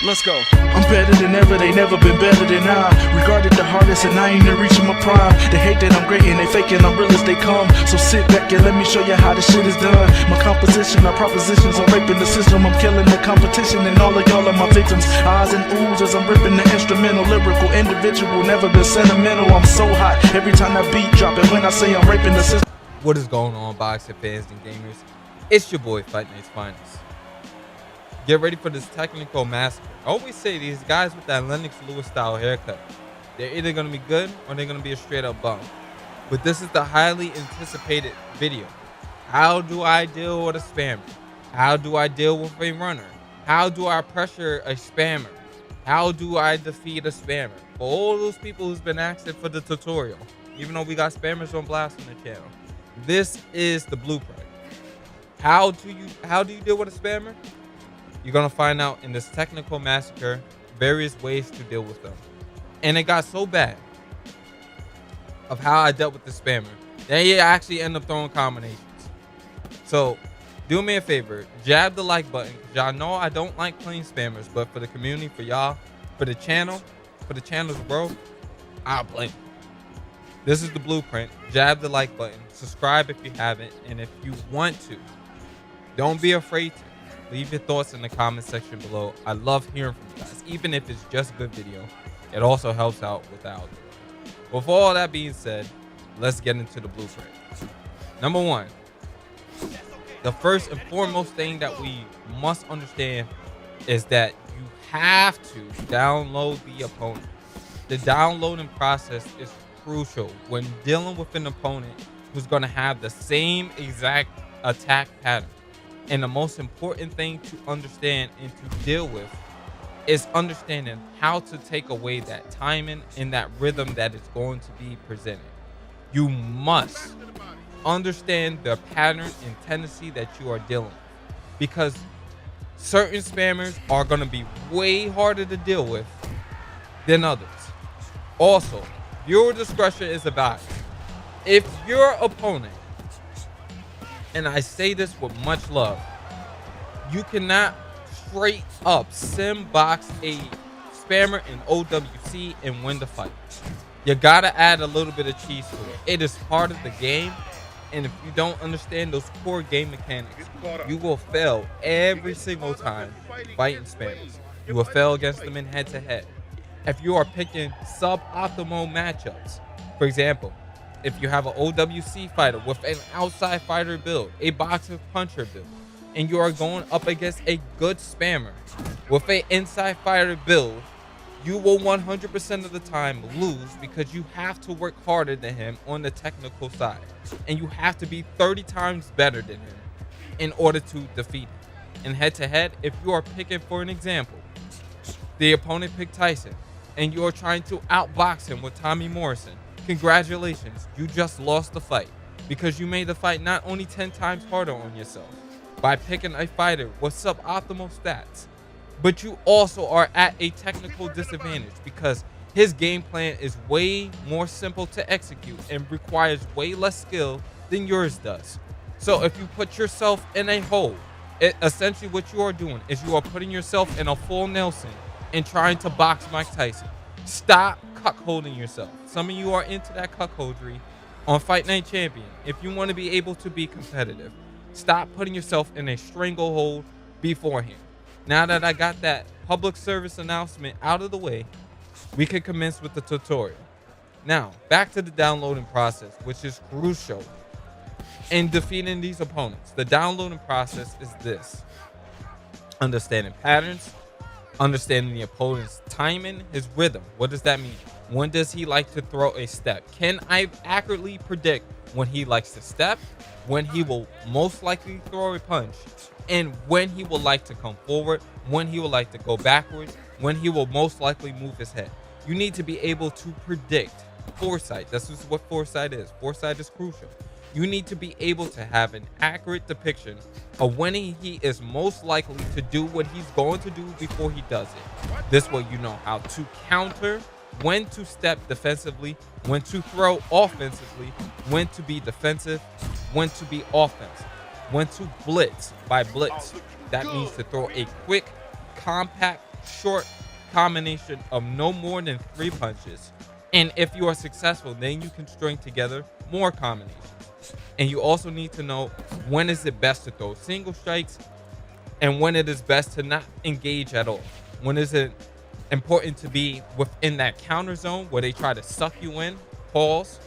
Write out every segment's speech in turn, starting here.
Let's go. I'm better than ever, they never been better than I. Regarded the hardest and I ain't even reaching my prime. They hate that I'm great and they faking I'm real as they come. So sit back and let me show you how this shit is done. My composition, my propositions, I'm raping the system. I'm killing the competition and all of y'all are my victims. Eyes and oohs as I'm ripping the instrumental. Lyrical, individual, never been sentimental. I'm so hot every time that beat drop. And when I say I'm raping the system. What is going on, boxing fans and gamers? It's your boy, FightNightsFinest. Get ready for this technical massacre. I always say these guys with that Lennox Lewis style haircut, they're either going to be good or they're going to be a straight up bum. But this is the highly anticipated video. How do I deal with a spammer? How do I deal with a runner? How do I pressure a spammer? How do I defeat a spammer? For all those people who's been asking for the tutorial, even though we got spammers on blast on the channel, this is the blueprint. How do you deal with a spammer? You're going to find out in this technical massacre various ways to deal with them. And it got so bad of how I dealt with the spammer that he actually ended up throwing combinations. So do me a favor, jab the like button. Y'all know I don't like playing spammers, but for the community, for y'all, for the channel's growth, I'll play them. This is the blueprint. Jab the like button. Subscribe if you haven't. And if you want to, don't be afraid to. Leave your thoughts in the comment section below. I love hearing from you guys, even if it's just a good video. It also helps out with the algorithm. With all that being said, let's get into the blueprint. Number one, the first and foremost thing that we must understand is that you have to download the opponent. The downloading process is crucial when dealing with an opponent who's going to have the same exact attack pattern. And the most important thing to understand and to deal with is understanding how to take away that timing and that rhythm that is going to be presented. You must understand the pattern and tendency that you are dealing with, because certain spammers are going to be way harder to deal with than others. Also, viewer discretion is advised. If your opponent, and I say this with much love, you cannot straight up sim box a spammer in OWC and win the fight. You gotta add a little bit of cheese to it. It is part of the game, and if you don't understand those core game mechanics, you will fail every single time fighting spammers. You will fail against them in head-to-head. If you are picking suboptimal matchups, for example, if you have an OWC fighter with an outside fighter build, a boxer puncher build, and you are going up against a good spammer with an inside fighter build, you will 100% of the time lose, because you have to work harder than him on the technical side. And you have to be 30 times better than him in order to defeat him. In head-to-head, if you are picking, for an example, the opponent picked Tyson, and you are trying to outbox him with Tommy Morrison, congratulations, you just lost the fight, because you made the fight not only 10 times harder on yourself by picking a fighter with suboptimal stats, but you also are at a technical disadvantage because his game plan is way more simple to execute and requires way less skill than yours does. So if you put yourself in a hole, essentially what you are doing is you are putting yourself in a full Nelson and trying to box Mike Tyson. Stop cuckolding yourself. Some of you are into that cuckoldry on Fight Night Champion. If you want to be able to be competitive, stop putting yourself in a stranglehold beforehand. Now that I got that public service announcement out of the way, we can commence with the tutorial. Now, back to the downloading process, which is crucial in defeating these opponents. The downloading process is this: understanding patterns, understanding the opponent's timing, his rhythm. What does that mean? When does he like to throw a step? Can I accurately predict when he likes to step, when he will most likely throw a punch, and when he will like to come forward, when he will like to go backwards, when he will most likely move his head? You need to be able to predict. Foresight. This is what foresight is. Foresight is crucial. You need to be able to have an accurate depiction of when he is most likely to do what he's going to do before he does it. This way you know how to counter, when to step defensively, when to throw offensively, when to be defensive, when to be offensive, when to blitz. By blitz, that means to throw a quick, compact short combination of no more than 3 punches. And if you are successful, then you can string together more combinations. And you also need to know when is it best to throw single strikes and when it is best to not engage at all. When is it important to be within that counter zone where they try to suck you in, pause,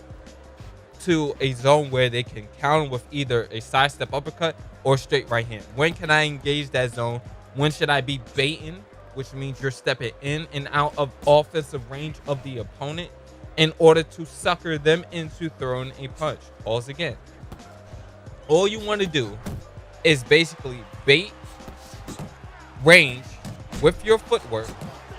to a zone where they can counter with either a sidestep uppercut or straight right hand. When can I engage that zone? When should I be baiting, which means you're stepping in and out of offensive range of the opponent in order to sucker them into throwing a punch? Pause again. All you want to do is basically bait range with your footwork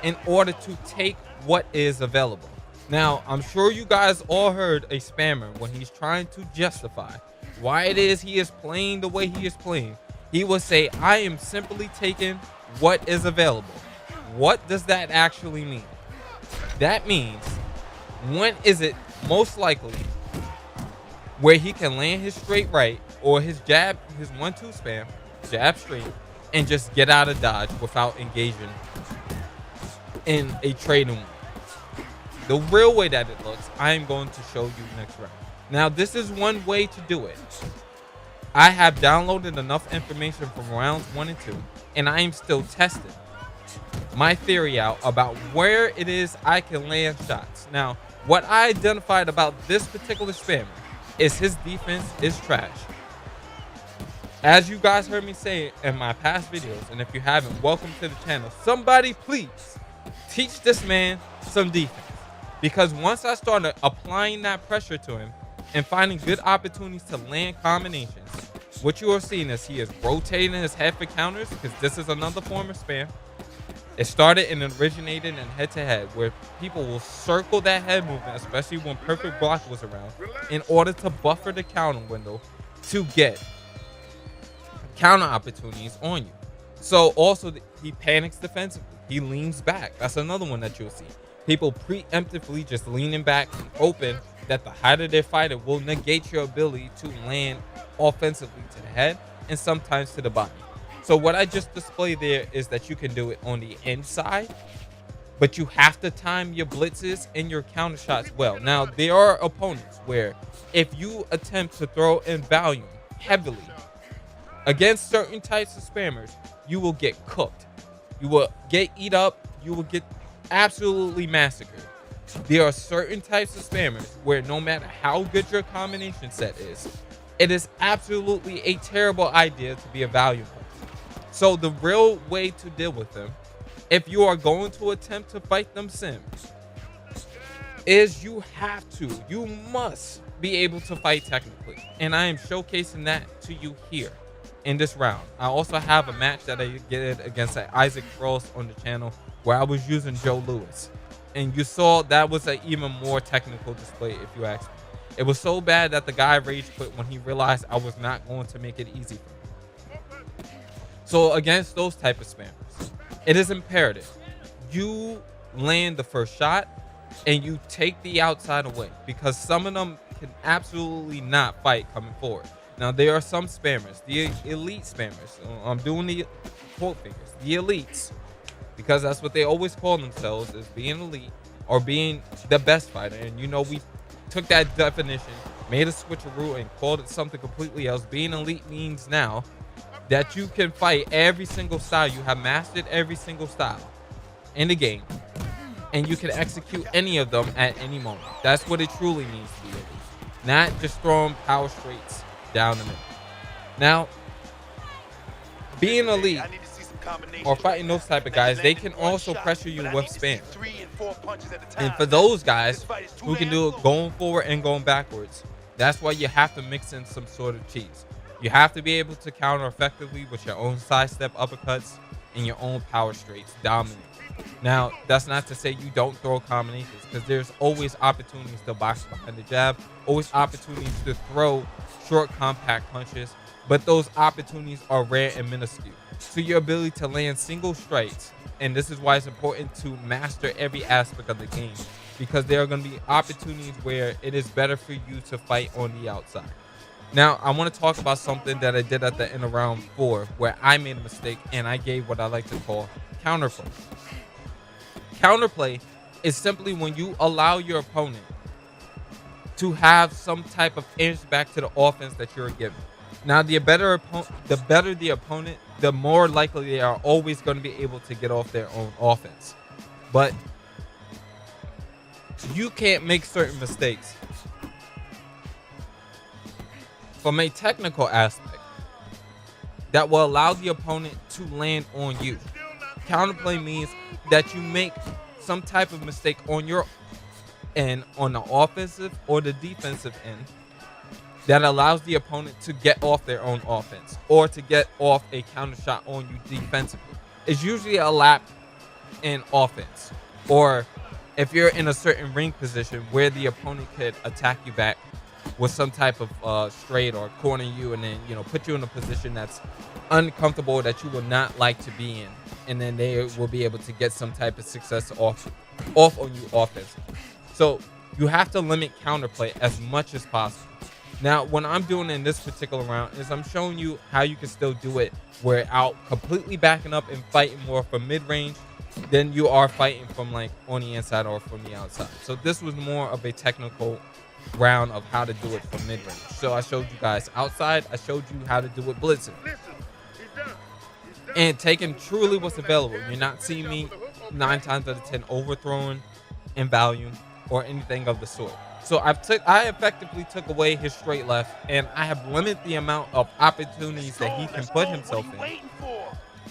in order to take what is available. Now, I'm sure you guys all heard a spammer when he's trying to justify why it is he is playing the way he is playing. He will say, I am simply taking what is available. What does that actually mean? That means, when is it most likely where he can land his straight right or his jab, his 1-2 spam, jab straight, and just get out of dodge without engaging in a trading. The real way that it looks, I am going to show you next round. Now, this is one way to do it. I have downloaded enough information from rounds 1 and 2, and I am still testing my theory out about where it is I can land shots. Now, what I identified about this particular spammer is his defense is trash. As you guys heard me say in my past videos, and if you haven't, welcome to the channel. Somebody please teach this man some defense. Because once I started applying that pressure to him and finding good opportunities to land combinations, what you are seeing is he is rotating his head for counters, because this is another form of spam. It started and originated in head-to-head, where people will circle that head movement, especially when perfect block was around, in order to buffer the counter window to get counter opportunities on you. So also he panics defensively. He leans back. That's another one that you'll see. People preemptively just leaning back and hoping that the height of their fighter will negate your ability to land offensively to the head and sometimes to the body. So what I just displayed there is that you can do it on the inside, but you have to time your blitzes and your counter shots well. Now, there are opponents where if you attempt to throw in volume heavily against certain types of spammers, you will get cooked. You will get eat up. You will get absolutely massacred. There are certain types of spammers where no matter how good your combination set is, it is absolutely a terrible idea to be a value puncher. So the real way to deal with them, if you are going to attempt to fight them sims, is you must be able to fight technically. And I am showcasing that to you here in this round. I also have a match that I did against Isaac Frost on the channel where I was using Joe Lewis. And you saw that was an even more technical display, if you ask me. It was so bad that the guy rage quit when he realized I was not going to make it easy for him. So against those type of spammers, it is imperative you land the first shot and you take the outside away, because some of them can absolutely not fight coming forward. Now, there are some spammers, the elite spammers. I'm doing the quote fingers, the elites, because that's what they always call themselves, as being elite or being the best fighter. And you know, we took that definition, made a switcheroo, and called it something completely else. Being elite means now that you can fight every single style. You have mastered every single style in the game, and you can execute any of them at any moment. That's what it truly means to be elite, not just throwing power straights down the middle. Now, being elite or fighting those type of guys, they can also pressure you with spam. And for those guys who can do it going forward and going backwards, that's why you have to mix in some sort of cheese. You have to be able to counter effectively with your own sidestep uppercuts and your own power straights dominant. Now, that's not to say you don't throw combinations, because there's always opportunities to box behind the jab, always opportunities to throw short, compact punches, but those opportunities are rare and minuscule. So your ability to land single strikes, and this is why it's important to master every aspect of the game, because there are going to be opportunities where it is better for you to fight on the outside. Now, I want to talk about something that I did at the end of round 4, where I made a mistake and I gave what I like to call counter punch. Counterplay is simply when you allow your opponent to have some type of inch back to the offense that you're giving. Now, the better the opponent, the more likely they are always going to be able to get off their own offense. But you can't make certain mistakes. From a technical aspect, that will allow the opponent to land on you. Counterplay means that you make some type of mistake on your end, on the offensive or the defensive end, that allows the opponent to get off their own offense or to get off a counter shot on you defensively. It's usually a lap in offense, or if you're in a certain ring position where the opponent could attack you back with some type of straight or corner you, and then put you in a position that's uncomfortable that you would not like to be in, and then they will be able to get some type of success off on you offensively. So you have to limit counterplay as much as possible. Now, what I'm doing in this particular round is I'm showing you how you can still do it without completely backing up and fighting more from mid-range than you are fighting from like on the inside or from the outside. So this was more of a technical round of how to do it from mid-range. So I showed you guys outside. I showed you how to do it blitzing. And taking truly what's available. You're not seeing me 9 times out of 10 overthrowing in volume or anything of the sort. So I effectively took away his straight left, and I have limited the amount of opportunities that he can put himself in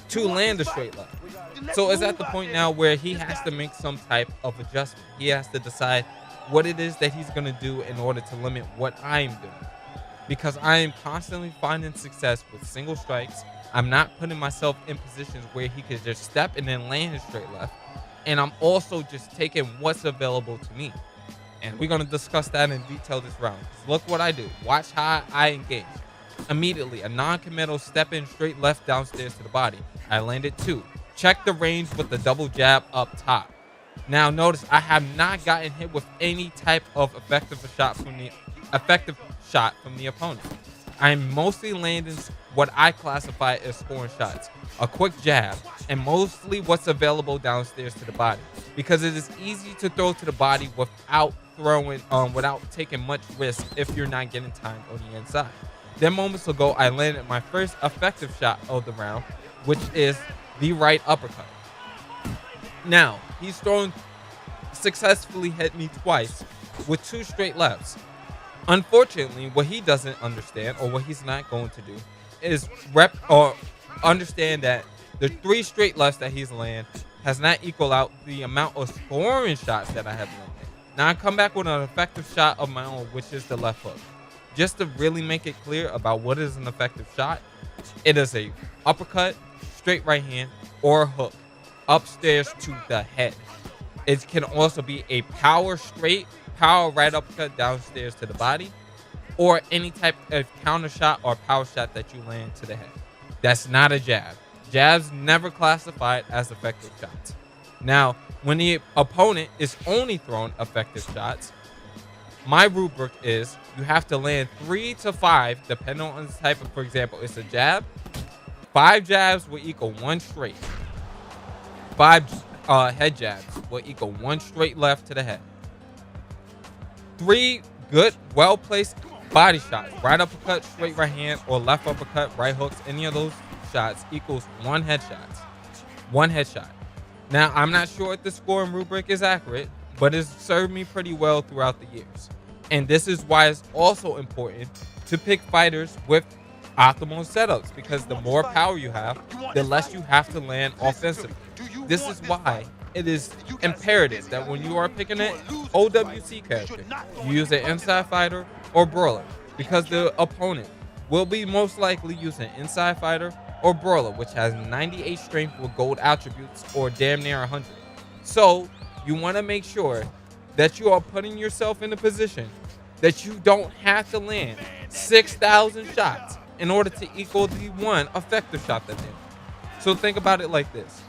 to land a straight left. So it's at the point now where he has to make some type of adjustment. He has to decide what it is that he's going to do in order to limit what I'm doing. Because I am constantly finding success with single strikes. I'm not putting myself in positions where he could just step and then land his straight left. And I'm also just taking what's available to me. And we're going to discuss that in detail this round. Look what I do. Watch how I engage. Immediately, a non-committal step in straight left downstairs to the body. I landed 2. Check the range with the double jab up top. Now notice I have not gotten hit with any type of effective shot from the opponent. I'm mostly landing what I classify as scoring shots. A quick jab, and mostly what's available downstairs to the body, because it is easy to throw to the body without taking much risk if you're not getting time on the inside. Then moments ago, I landed my first effective shot of the round, which is the right uppercut. Now, he's successfully hit me twice with 2 straight lefts. Unfortunately, what he doesn't understand, or what he's not going to do, is understand that the 3 straight lefts that he's landed has not equaled out the amount of scoring shots that I have landed. Now I come back with an effective shot of my own, which is the left hook. Just to really make it clear about what is an effective shot, it is a uppercut, straight right hand, or hook upstairs to the head. It can also be a power right uppercut downstairs to the body, or any type of counter shot or power shot that you land to the head. That's not a jab. Jabs never classified as effective shots. Now, when the opponent is only throwing effective shots, my rubric is you have to land 3 to 5, depending on the type of, for example, it's a jab. 5 jabs will equal 1 straight. 5 head jabs will equal 1 straight left to the head. 3 good, well-placed body shots, right uppercut, straight right hand, or left uppercut, right hooks, any of those shots equals 1 headshot. 1 headshot. Now, I'm not sure if the scoring rubric is accurate, but it's served me pretty well throughout the years. And this is why it's also important to pick fighters with optimal setups, because the more power you have, the less you have to land offensively. This is why it is imperative that when you are picking an OWC character, you use an inside fighter or brawler, because the opponent will be most likely using an inside fighter or brawler, which has 98 strength with gold attributes or damn near 100. So you want to make sure that you are putting yourself in a position that you don't have to land 6,000 shots in order to equal the 1 effective shot that they have. So think about it like this.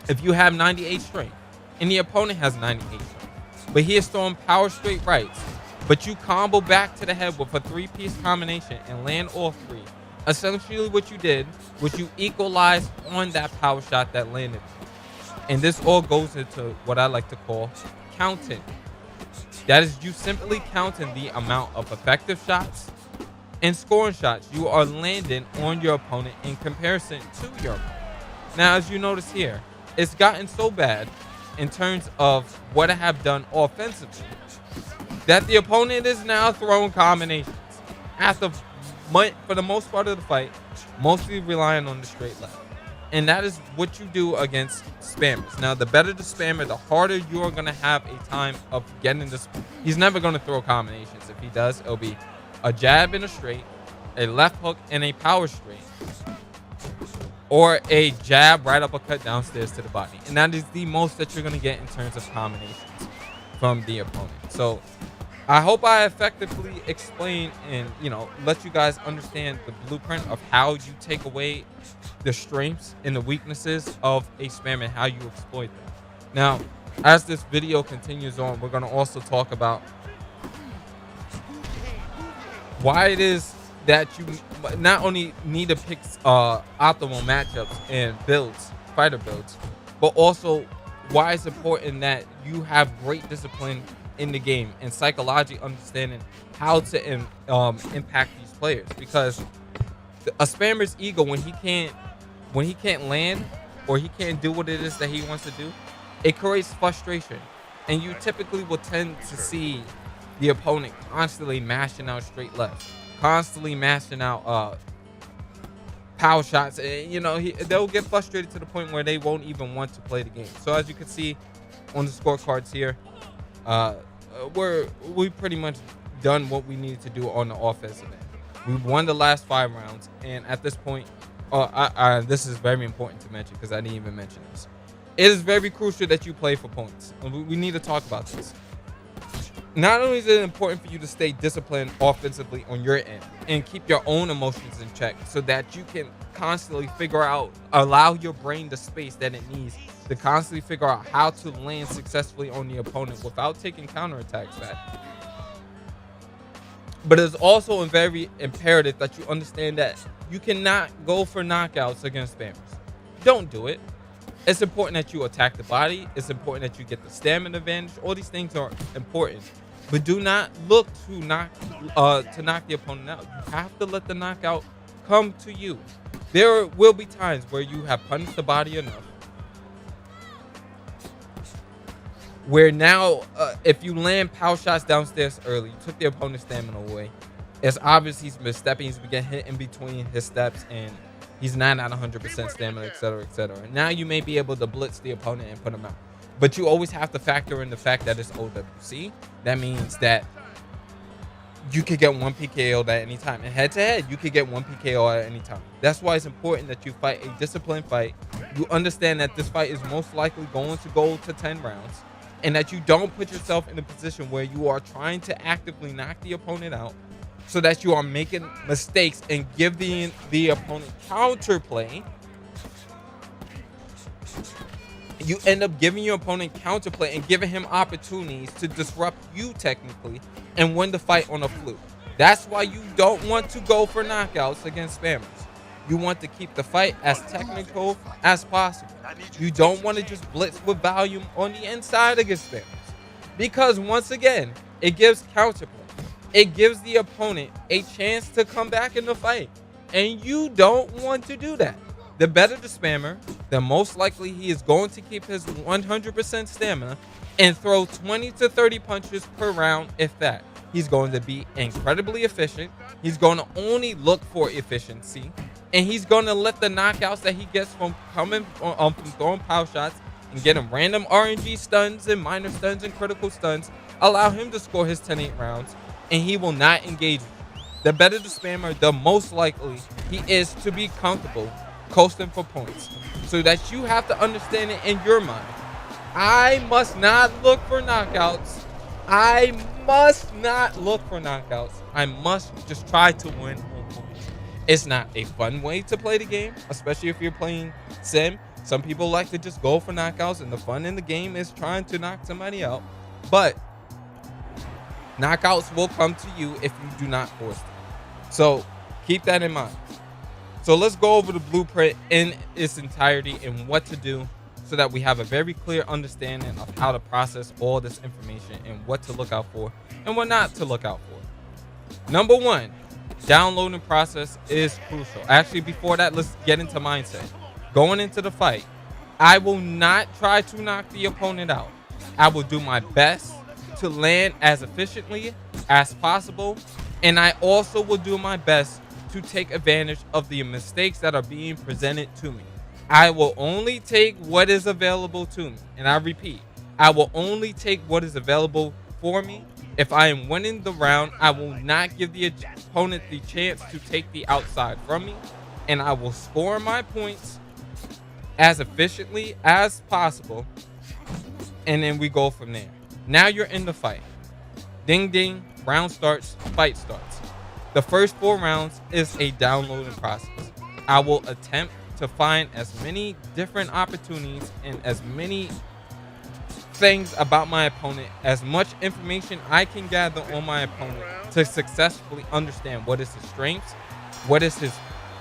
If you have 98 strength and the opponent has 98 strength, but he is throwing power straight rights, but you combo back to the head with a 3-piece combination and land all 3, essentially what you did was you equalized on that power shot that landed. And this all goes into what I like to call counting. That is you simply counting the amount of effective shots and scoring shots you are landing on your opponent in comparison to your opponent. Now, as you notice here, it's gotten so bad in terms of what I have done offensively that the opponent is now throwing combinations for the most part of the fight, mostly relying on the straight left. And that is what you do against spammers. Now, the better the spammer, the harder you are going to have a time of getting this. He's never going to throw combinations. If he does, it'll be a jab and a straight, a left hook and a power straight, or a jab, right uppercut downstairs to the body. And that is the most that you're going to get in terms of combinations from the opponent. So I hope I effectively explain and, let you guys understand the blueprint of how you take away the strengths and the weaknesses of a spammer and how you exploit them. Now, as this video continues on, we're going to also talk about why it is that you not only need to pick optimal matchups and builds, fighter builds, but also why it's important that you have great discipline in the game and psychologically understanding how to impact these players. Because a spammer's ego, when he can't land or he can't do what it is that he wants to do, it creates frustration. And you typically will tend to see the opponent constantly mashing out straight left, constantly mashing out power shots, and they'll get frustrated to the point where they won't even want to play the game. So as you can see on the scorecards here, we pretty much done what we needed to do on the offensive end. We've won the last 5 rounds, and at this point, this is very important to mention because I didn't even mention this. It is very crucial that you play for points. We need to talk about this. Not only is it important for you to stay disciplined offensively on your end and keep your own emotions in check so that you can constantly allow your brain the space that it needs to constantly figure out how to land successfully on the opponent without taking counterattacks back. But it's also very imperative that you understand that you cannot go for knockouts against spammers. Don't do it. It's important that you attack the body. It's important that you get the stamina advantage. All these things are important. But do not look to knock the opponent out. You have to let the knockout come to you. There will be times where you have punished the body enough, where now if you land power shots downstairs early, you took the opponent's stamina away. It's obvious he's misstepping. He's been getting hit in between his steps, and he's not at 100% stamina, etc., etc. Now you may be able to blitz the opponent and put him out. But you always have to factor in the fact that it's OWC. That means that you could get 1 PKO at any time. And head-to-head, you could get 1 PKO at any time. That's why it's important that you fight a disciplined fight. You understand that this fight is most likely going to go to 10 rounds. And that you don't put yourself in a position where you are trying to actively knock the opponent out so that you are making mistakes and give the opponent counterplay. You end up giving your opponent counterplay and giving him opportunities to disrupt you technically and win the fight on a fluke. That's why you don't want to go for knockouts against spammers. You want to keep the fight as technical as possible. You don't want to just blitz with volume on the inside against spammers. Because once again, it gives counterplay. It gives the opponent a chance to come back in the fight. And you don't want to do that. The better the spammer, the most likely he is going to keep his 100% stamina and throw 20 to 30 punches per round, if that. He's going to be incredibly efficient. He's going to only look for efficiency. And he's going to let the knockouts that he gets from from throwing power shots and getting random RNG stuns and minor stuns and critical stuns allow him to score his 10-8 rounds. And he will not engage with you. The better the spammer, the most likely he is to be comfortable coasting for points. So that you have to understand it in your mind. I must not look for knockouts. I must not look for knockouts. I must just try to win on points. It's not a fun way to play the game, especially if you're playing sim. Some people like to just go for knockouts, and the fun in the game is trying to knock somebody out. But knockouts will come to you if you do not force them. So keep that in mind. So let's go over the blueprint in its entirety and what to do so that we have a very clear understanding of how to process all this information and what to look out for and what not to look out for. Number one, downloading process is crucial. Actually, before that, let's get into mindset. Going into the fight, I will not try to knock the opponent out. I will do my best to land as efficiently as possible, and I also will do my best to take advantage of the mistakes that are being presented to me. I will only take what is available to me, and I repeat, I will only take what is available for me. If I am winning the round, I will not give the opponent the chance to take the outside from me, and I will score my points as efficiently as possible, and then we go from there. Now you're in the fight. Ding ding, round starts, fight starts. The first 4 rounds is a downloading process. I will attempt to find as many different opportunities and as many things about my opponent, as much information I can gather on my opponent to successfully understand what is his strengths, what is his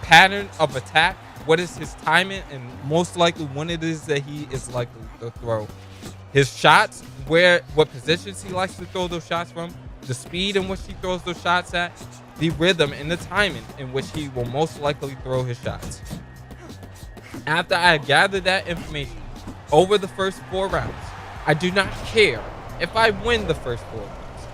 pattern of attack, what is his timing, and most likely when it is that he is likely to throw. His shots, what positions he likes to throw those shots from, the speed in which he throws those shots at, the rhythm and the timing in which he will most likely throw his shots. After I gather that information over the first 4 rounds, I do not care if I win the first 4 rounds,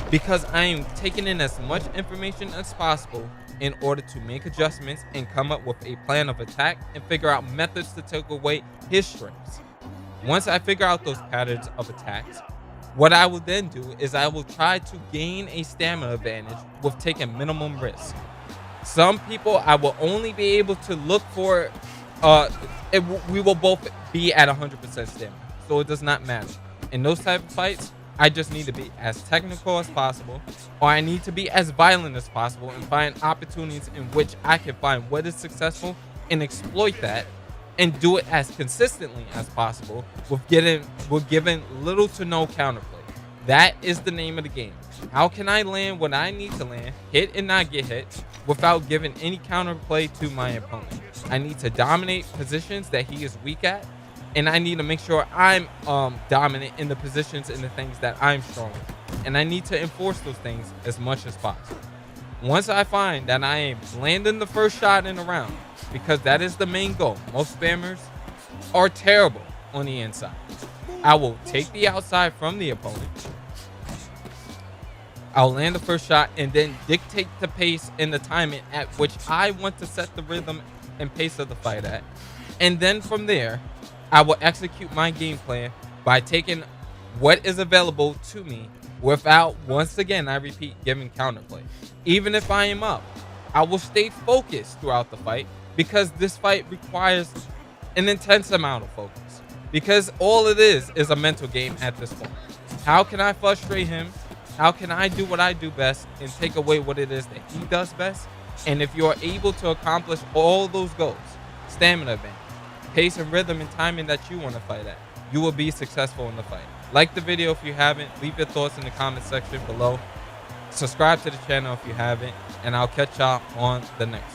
because I am taking in as much information as possible in order to make adjustments and come up with a plan of attack and figure out methods to take away his strengths. Once I figure out those patterns of attacks, what I will then do is I will try to gain a stamina advantage with taking minimum risk. Some people I will only be able to look for, we will both be at 100% stamina, so it does not matter. In those type of fights, I just need to be as technical as possible, or I need to be as violent as possible and find opportunities in which I can find what is successful and exploit that and do it as consistently as possible with giving little to no counterplay. That is the name of the game. How can I land when I need to land, hit and not get hit, without giving any counterplay to my opponent? I need to dominate positions that he is weak at, and I need to make sure I'm dominant in the positions and the things that I'm strong in. And I need to enforce those things as much as possible. Once I find that I am landing the first shot in a round, because that is the main goal. Most spammers are terrible on the inside. I will take the outside from the opponent. I'll land the first shot and then dictate the pace and the timing at which I want to set the rhythm and pace of the fight at. And then from there, I will execute my game plan by taking what is available to me without, once again, I repeat, giving counterplay. Even if I am up, I will stay focused throughout the fight, because this fight requires an intense amount of focus, because all it is a mental game at this point. How can I frustrate him? How can I do what I do best and take away what it is that he does best? And if you are able to accomplish all those goals, stamina advantage, pace and rhythm and timing that you want to fight at, you will be successful in the fight. Like the video if you haven't, leave your thoughts in the comment section below. Subscribe to the channel if you haven't, and I'll catch y'all on the next one.